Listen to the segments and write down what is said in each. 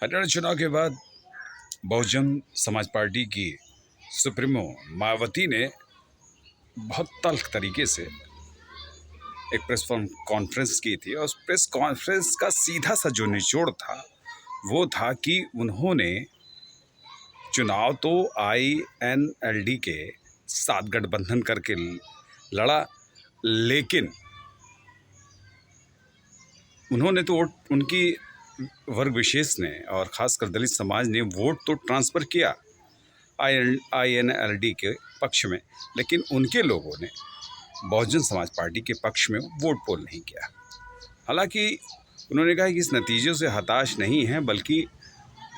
हरियाणा चुनाव के बाद बहुजन समाज पार्टी की सुप्रीमो मायावती ने बहुत तल्ख तरीके से एक प्रेस कॉन्फ्रेंस की थी और उस प्रेस कॉन्फ्रेंस का सीधा सा जो निचोड़ था वो था कि उन्होंने चुनाव तो INLD के साथ गठबंधन करके लड़ा, लेकिन उन्होंने तो वोट उनकी वर्ग विशेष ने और ख़ासकर दलित समाज ने वोट तो ट्रांसफ़र किया INLD के पक्ष में, लेकिन उनके लोगों ने बहुजन समाज पार्टी के पक्ष में वोट पोल नहीं किया। हालांकि उन्होंने कहा कि इस नतीजों से हताश नहीं हैं, बल्कि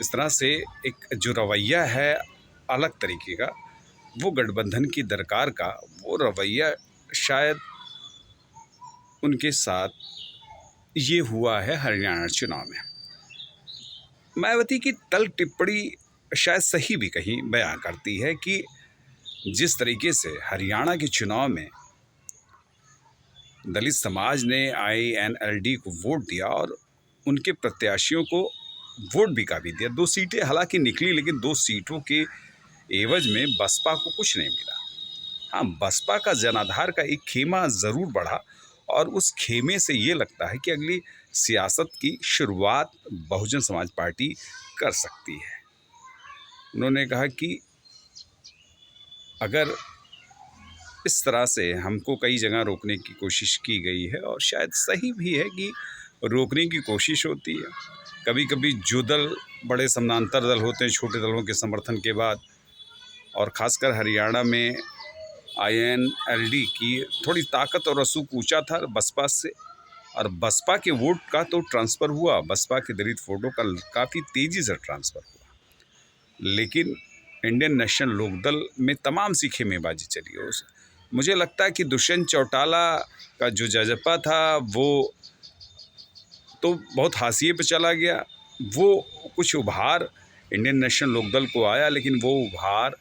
इस तरह से एक जो रवैया है अलग तरीके का, वो गठबंधन की दरकार का वो रवैया शायद उनके साथ ये हुआ है हरियाणा चुनाव में। मायावती की तल टिप्पणी शायद सही भी कहीं बयां करती है कि जिस तरीके से हरियाणा के चुनाव में दलित समाज ने INLD को वोट दिया और उनके प्रत्याशियों को वोट भी काफ़ी दिया। 2 सीटें हालांकि निकली, लेकिन 2 सीटों के एवज में बसपा को कुछ नहीं मिला। हाँ, बसपा का जनाधार का एक खेमा ज़रूर बढ़ा और उस खेमे से ये लगता है कि अगली सियासत की शुरुआत बहुजन समाज पार्टी कर सकती है। उन्होंने कहा कि अगर इस तरह से हमको कई जगह रोकने की कोशिश की गई है, और शायद सही भी है कि रोकने की कोशिश होती है। कभी कभी जो दल बड़े समानांतर दल होते हैं छोटे दलों के समर्थन के बाद, और ख़ासकर हरियाणा में INLD की थोड़ी ताकत और रसूख ऊंचा था बसपा से, और बसपा के वोट का तो ट्रांसफ़र हुआ, बसपा के दलित वोटों का काफ़ी तेज़ी से ट्रांसफ़र हुआ। लेकिन इंडियन नेशनल लोकदल में तमाम सी खेमेबाजी चली है। मुझे लगता है कि दुष्यंत चौटाला का जो जजपा था वो तो बहुत हाशिए पे चला गया। वो कुछ उभार इंडियन नेशनल लोकदल को आया, लेकिन वो उभार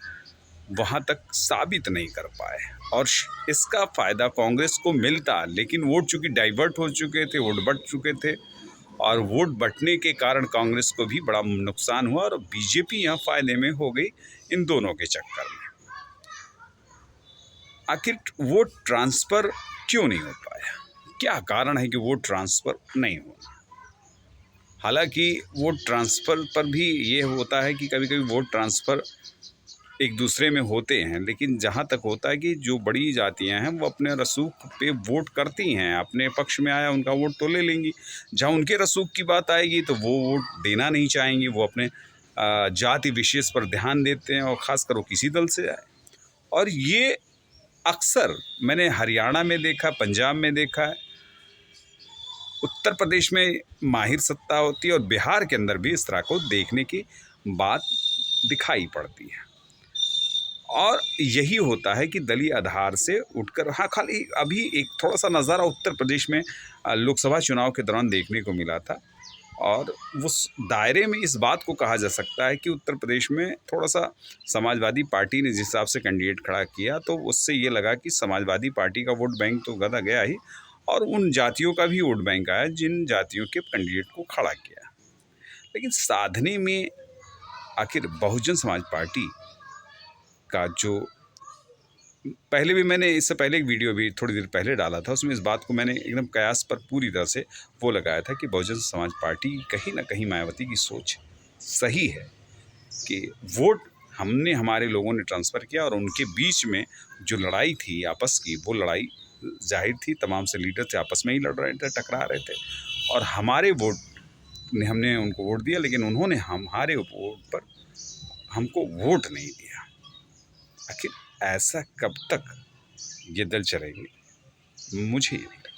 वहाँ तक साबित नहीं कर पाए, और इसका फ़ायदा कांग्रेस को मिलता, लेकिन वोट चूँकि डाइवर्ट हो चुके थे, वोट बट चुके थे, और वोट बटने के कारण कांग्रेस को भी बड़ा नुकसान हुआ और बीजेपी यहाँ फ़ायदे में हो गई इन दोनों के चक्कर में। आखिर वोट ट्रांसफ़र क्यों नहीं हो पाया? क्या कारण है कि वोट ट्रांसफ़र नहीं होना? हालांकि वोट ट्रांसफ़र पर भी ये होता है कि कभी कभी वोट ट्रांसफ़र एक दूसरे में होते हैं, लेकिन जहाँ तक होता है कि जो बड़ी जातियाँ हैं वो अपने रसूख पे वोट करती हैं, अपने पक्ष में आया उनका वोट तो ले लेंगी। जहाँ उनके रसूख की बात आएगी तो वो वोट देना नहीं चाहेंगी, वो अपने जाति विशेष पर ध्यान देते हैं, और ख़ासकर वो किसी दल से आए। और ये अक्सर मैंने हरियाणा में देखा, पंजाब में देखा है, उत्तर प्रदेश में माहिर सत्ता होती है, और बिहार के अंदर भी इस तरह को देखने की बात दिखाई पड़ती है। और यही होता है कि दलीय आधार से उठकर, हाँ, खाली अभी एक थोड़ा सा नज़ारा उत्तर प्रदेश में लोकसभा चुनाव के दौरान देखने को मिला था, और उस दायरे में इस बात को कहा जा सकता है कि उत्तर प्रदेश में थोड़ा सा समाजवादी पार्टी ने जिस हिसाब से कैंडिडेट खड़ा किया, तो उससे ये लगा कि समाजवादी पार्टी का वोट बैंक तो गदा गया ही, और उन जातियों का भी वोट बैंक आया जिन जातियों के कैंडिडेट को खड़ा किया। लेकिन साधने में आखिर बहुजन समाज पार्टी का जो, पहले भी मैंने इससे पहले एक वीडियो भी थोड़ी देर पहले डाला था, उसमें इस बात को मैंने एकदम कयास पर पूरी तरह से वो लगाया था कि बहुजन समाज पार्टी कहीं ना कहीं मायावती की सोच सही है कि वोट हमारे लोगों ने ट्रांसफ़र किया, और उनके बीच में जो लड़ाई थी आपस की, वो लड़ाई जाहिर थी, तमाम से लीडर थे आपस में ही लड़ रहे थे, टकरा रहे थे, और हमारे वोट ने, हमने उनको वोट दिया, लेकिन उन्होंने हमारे वोट पर हमको वोट नहीं दिया। आखिर ऐसा कब तक ये दल चलेंगे, मुझे ये नहीं लगता।